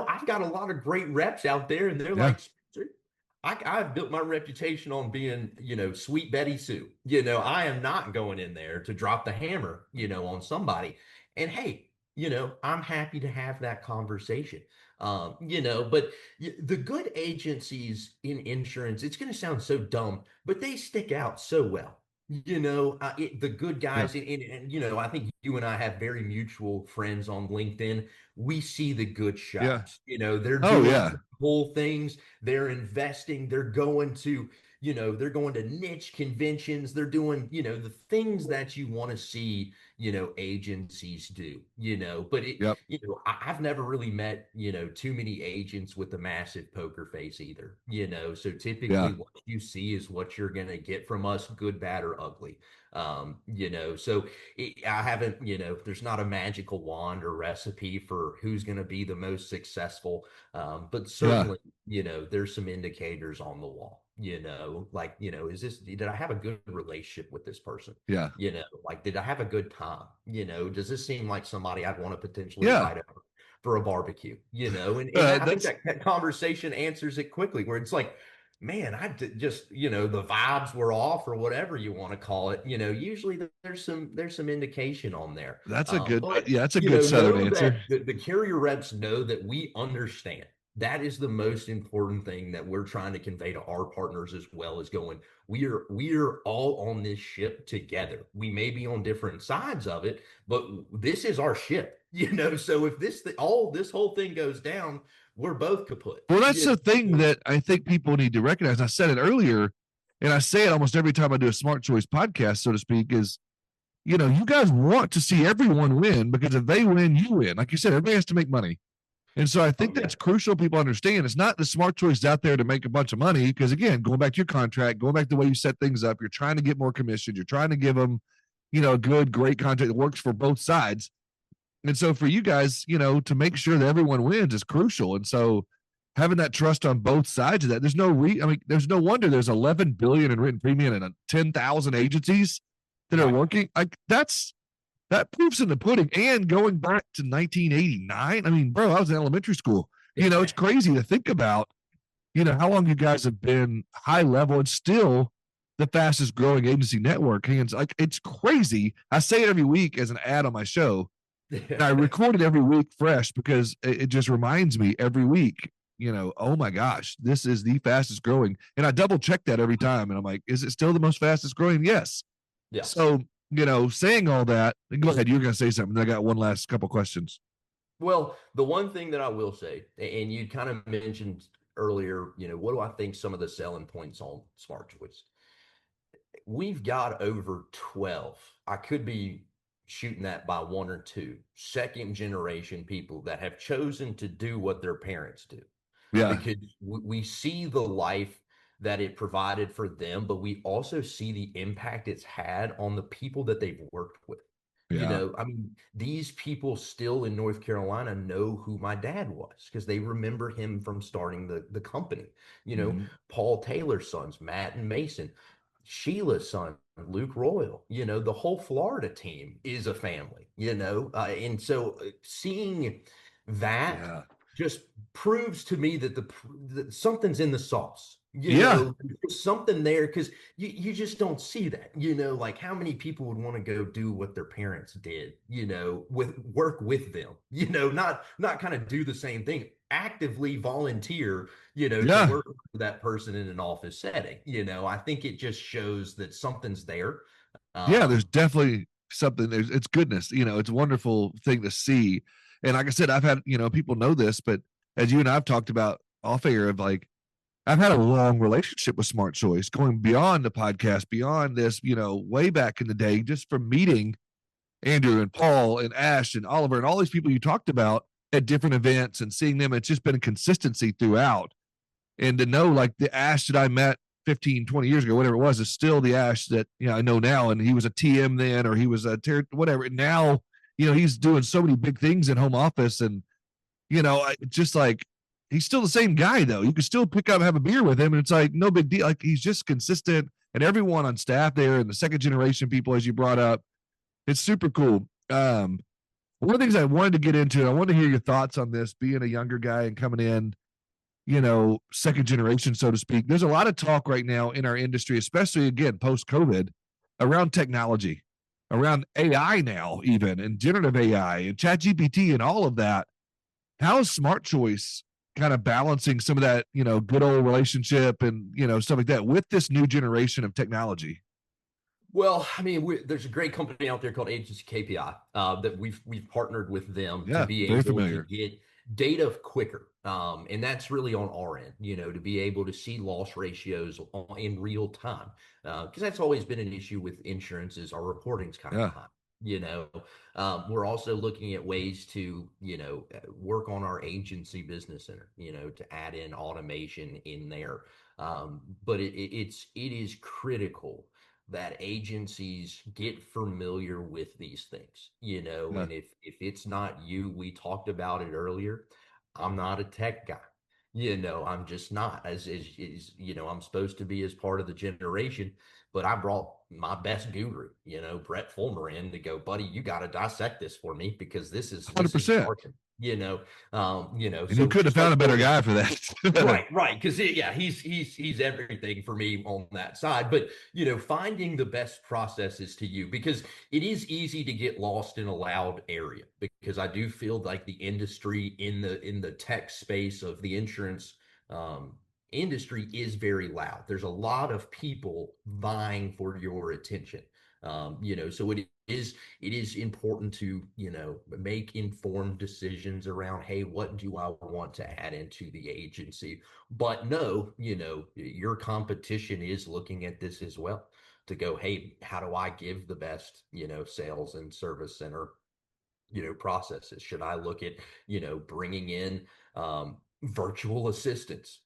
I've got a lot of great reps out there, and they're Yeah. like, Spencer, I've built my reputation on being, sweet Betty Sue. I am not going in there to drop the hammer, on somebody. And hey, I'm happy to have that conversation. But the good agencies in insurance, it's going to sound so dumb, but they stick out so well. The good Yeah. guys, and I think you and I have very mutual friends on LinkedIn. We see the good Yeah. shots. They're Oh doing yeah. cool things. They're investing. They're going to niche conventions. They're doing, the things that you want to see, agencies do, but Yep. I've never really met, too many agents with a massive poker face either, so typically Yeah. what you see is what you're going to get from us, good, bad, or ugly. So I haven't, there's not a magical wand or recipe for who's going to be the most successful. But Yeah. certainly, there's some indicators on the wall, like, did I have a good relationship with this person? Yeah. Like, did I have a good time? Does this seem like somebody I'd want to potentially Yeah. invite over for a barbecue? And I think That's that conversation answers it quickly, where it's like, man, just, the vibes were off or whatever you want to call it. Usually there's some indication on there. a good But yeah, that's a good Southern know answer. that the carrier reps know that we understand. That is the most important thing that we're trying to convey to our partners, as well as going, we are all on this ship together. We may be on different sides of it, but this is our ship. So if this whole thing goes down, we're both kaput. Well, that's the thing that I think people need to recognize. I said it earlier, and I say it almost every time I do a smart choice podcast, so to speak, is you guys want to see everyone win, because if they win, you win. Like you said, everybody has to make money. And so I Oh think yeah. that's crucial. People understand it's not the smart choice out there to make a bunch of money. Because again, going back to your contract, going back to the way you set things up, you're trying to get more commission. You're trying to give them, a good, great contract that works for both sides. And so for you guys, to make sure that everyone wins is crucial. And so having that trust on both sides of that, there's no wonder there's 11 billion in written premium and 10,000 agencies that are Right. working. Like that proof's in the pudding. And going back to 1989, I mean, bro, I was in elementary school. It's crazy to think about, how long you guys have been high level and still the fastest growing agency network. Hands like it's crazy. I say it every week as an ad on my show. And I record it every week fresh because it just reminds me every week, oh my gosh, this is the fastest growing. And I double check that every time. And I'm like, is it still the most fastest growing? Yes. Yes. So, saying all that, go ahead. You're going to say something. I got one last couple questions. Well, the one thing that I will say, and you kind of mentioned earlier, what do I think some of the selling points on Smart Choice? We've got over 12. I could be shooting that by one or two second generation people that have chosen to do what their parents do, Yeah. because we see the life that it provided for them, but we also see the impact it's had on the people that they've worked with. Yeah. I mean, these people still in North Carolina know who my dad was because they remember him from starting the company. Mm-hmm. Paul Taylor's sons, Matt and Mason, Sheila's son, Luke Royal, the whole Florida team is a family, and so seeing that Yeah. just proves to me that that something's in the sauce. Yeah. There's something there, because you just don't see that. Like, how many people would want to go do what their parents did? With work with them. Not kind of do the same thing. Actively volunteer. To Yeah. work with that person in an office setting. I think it just shows that something's there. Yeah. There's Um, definitely something. It's goodness. It's a wonderful thing to see. And like I said, I've had, people know this, but as you and I've talked about off air, of like, I've had a long relationship with Smart Choice, going beyond the podcast, beyond this, way back in the day, just from meeting Andrew and Paul and Ash and Oliver and all these people you talked about at different events and seeing them. It's just been a consistency throughout. And to know, like, the Ash that I met 15, 20 years ago, whatever it was, is still the Ash that, I know now. And he was a TM then, or he was a whatever. And now, he's doing so many big things in home office. And, just like, he's still the same guy, though. You can still pick up and have a beer with him, and it's like no big deal. Like, he's just consistent. And everyone on staff there, and the second generation people, as you brought up, it's super cool. One of the things I wanted to get into, I wanted to hear your thoughts on this, being a younger guy and coming in, second generation, so to speak. There's a lot of talk right now in our industry, especially again post COVID, around technology, around AI now, even, and generative AI and chat GPT and all of that. How is Smart Choice kind of balancing some of that, good old relationship and, stuff like that with this new generation of technology? Well, I mean, there's a great company out there called Agency KPI that we've partnered with them to Yeah, be very able to familiar. get data quicker, and that's really on our end. To be able to see loss ratios in real time, because that's always been an issue with insurance is our reporting's kind of Yeah, behind. You know, we're also looking at ways to work on our agency business center. To add in automation in there, but it is critical that agencies get familiar with these things, yeah, and if it's not you, we talked about it earlier. I'm not a tech guy. I'm just not I'm supposed to be as part of the generation, but I brought my best guru, Brett Fulmer in to go, buddy, you got to dissect this for me because this is 100%. jargon, And you so couldn't have just found like a better building. guy for that. Right. Because yeah, he's everything for me on that side. But finding the best processes to you because it is easy to get lost in a loud area. Because I do feel like the industry in the tech space of the insurance industry is very loud. There's a lot of people vying for your attention. So it is important to make informed decisions around, hey, what do I want to add into the agency? But no, your competition is looking at this as well to go, hey, how do I give the best sales and service center processes? Should I look at bringing in virtual assistants?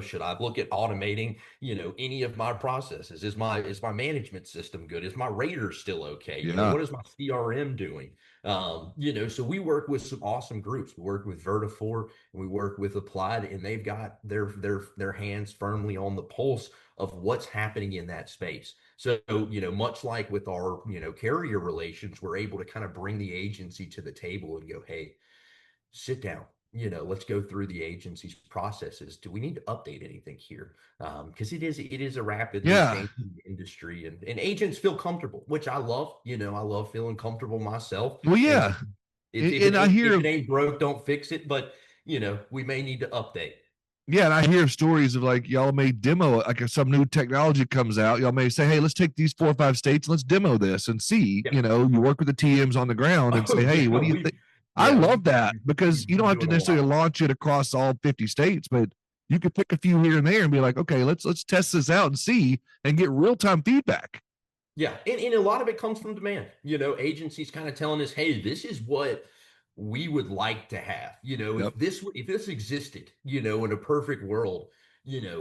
Should I look at automating any of my processes? Is my management system good? Is my rater still okay? Yeah. What is my CRM doing? So we work with some awesome groups. We work with Vertifor and we work with Applied, and they've got their hands firmly on the pulse of what's happening in that space. So, much like with our, carrier relations, we're able to kind of bring the agency to the table and go, hey, sit down. Let's go through the agency's processes. Do we need to update anything here? Because it is a rapidly Yeah. changing industry, and agents feel comfortable, which I love. I love feeling comfortable myself. Well, And yeah. if And it I ain't if hear, it ain't broke, don't fix it. But we may need to update. yeah, and I hear stories of like y'all may demo like if some new technology comes out, y'all may say, hey, let's take these 4 or 5 states, let's demo this and see. Yep. You work with the TMs on the ground and Oh say, hey, yeah, what do you think? I love that because you don't been have to doing a necessarily lot. launch it across all 50 states, but you could pick a few here and there and be like, okay, let's test this out and see and get real time feedback. Yeah, and a lot of it comes from demand. Agencies kind of telling us, "Hey, this is what we would like to have." Yep. If this existed, in a perfect world,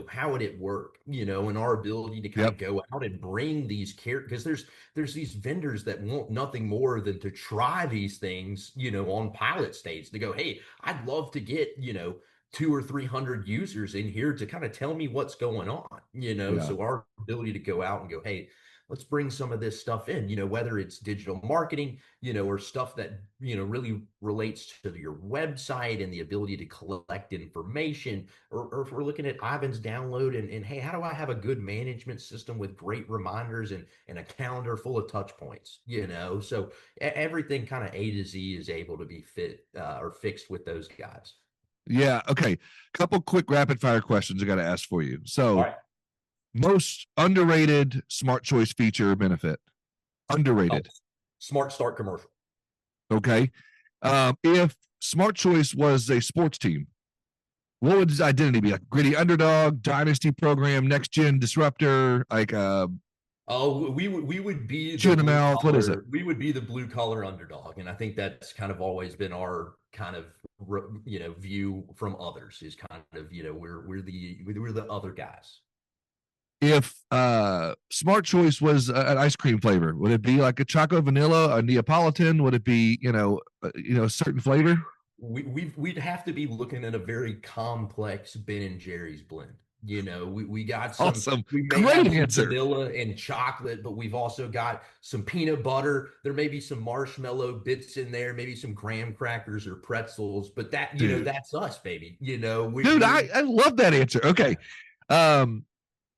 how would it work? And our ability to kind Yep. of go out and bring these care because there's these vendors that want nothing more than to try these things, on pilot states to go, "Hey, I'd love to get, 200 or 300 users in here to kind of tell me what's going on." Yeah. So our ability to go out and go, "Hey, let's bring some of this stuff in, whether it's digital marketing, or stuff that, really relates to your website and the ability to collect information, or if we're looking at Ivan's download and hey, how do I have a good management system with great reminders and a calendar full of touch points, so everything kind of A to Z is able to be fit or fixed with those guys. Yeah. Okay. Couple quick rapid fire questions I got to ask for you. All So, right. most underrated smart choice feature or benefit? Oh, Underrated. smart start commercial. Okay. If Smart Choice was a sports team, what would his identity be? Like gritty underdog, dynasty program, next gen disruptor, like Oh, we would be the chew in the blue mouth. What is it? collar. We would be the blue collar underdog, and I think that's kind of always been our kind of view from others is kind of we're the other guys. If Smart Choice was an ice cream flavor, would it be like a choco vanilla, a Neapolitan? Would it be a certain flavor? We'd have to be looking at a very complex Ben and Jerry's blend. We got some. Awesome, We may great have some answer. vanilla and chocolate, but we've also got some peanut butter. There may be some marshmallow bits in there, maybe some graham crackers or pretzels. But that Dude, that's us, baby. dude, I love that answer. Okay, um,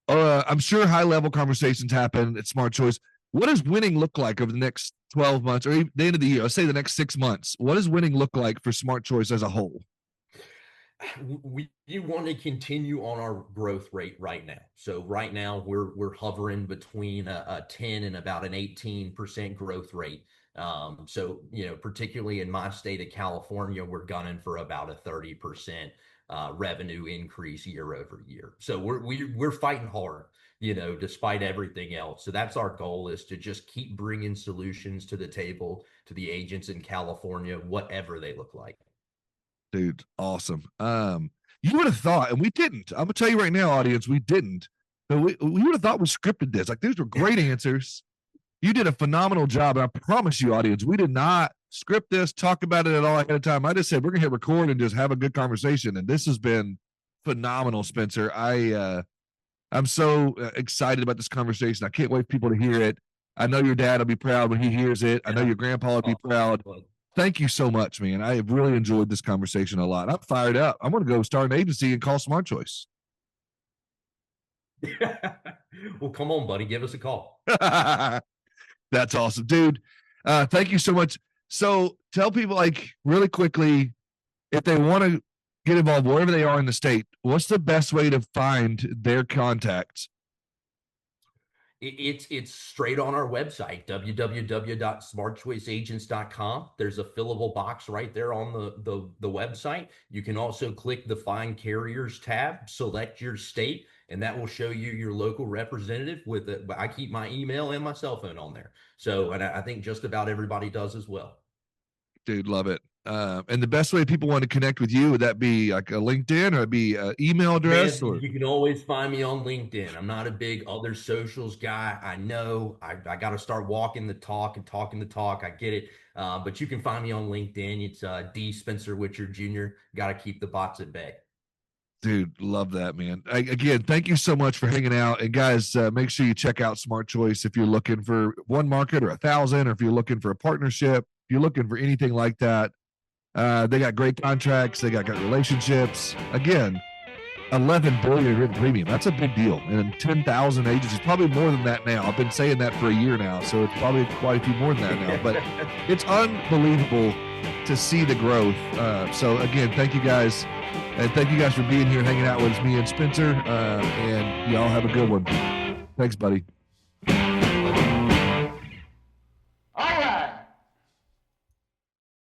I'm sure high level conversations happen at Smart Choice. What does winning look like over the next 12 months or even the end of the year? Let's say the next 6 months. What does winning look like for Smart Choice as a whole? We want to continue on our growth rate right now. So right now we're hovering between a 10 and about an 18% growth rate. So particularly in my state of California, we're gunning for about a 30% revenue increase year over year. So we're fighting hard, despite everything else. So that's our goal, is to just keep bringing solutions to the table to the agents in California, whatever they look like. Dude, awesome. You would have thought, and we didn't. I'm gonna tell you right now, audience, we didn't. But we would have thought we scripted this. Like, these were great answers. You did a phenomenal job. And I promise you, audience, we did not script this, talk about it at all ahead of time. I just said we're gonna hit record and just have a good conversation. And this has been phenomenal, Spencer. I'm so excited about this conversation. I can't wait for people to hear it. I know your dad will be proud when he hears it. I know your grandpa will be proud. Thank you so much, man. I have really enjoyed this conversation a lot. I'm fired up. I'm going to go start an agency and call Smart Choice. Well, come on, buddy. Give us a call. That's awesome, dude. Thank you so much. So tell people, like, really quickly, if they want to get involved wherever they are in the state, what's the best way to find their contacts? It's straight on our website, www.smartchoiceagents.com. There's a fillable box right there on the website. You can also click the Find Carriers tab, select your state, and that will show you your local representative. I keep my email and my cell phone on there. So, and I think just about everybody does as well. Dude, love it. And the best way people want to connect with you, would that be like a LinkedIn, or it'd be an email address? Man, you can always find me on LinkedIn. I'm not a big other socials guy. I know I got to start walking the talk and talking the talk. I get it. But you can find me on LinkedIn. It's D. Spencer Witcher Jr. Got to keep the bots at bay. Dude, love that, man. Again, thank you so much for hanging out. And guys, make sure you check out Smart Choice if you're looking for one market or 1,000, or if you're looking for a partnership, if you're looking for anything like that. They got great contracts. They got relationships. Again, 11 billion written premium. That's a big deal. And 10,000 agencies, probably more than that now. I've been saying that for a year now, so it's probably quite a few more than that now. But it's unbelievable to see the growth. So again, thank you guys. And thank you guys for being here, hanging out with me and Spencer. And y'all have a good one. Thanks, buddy.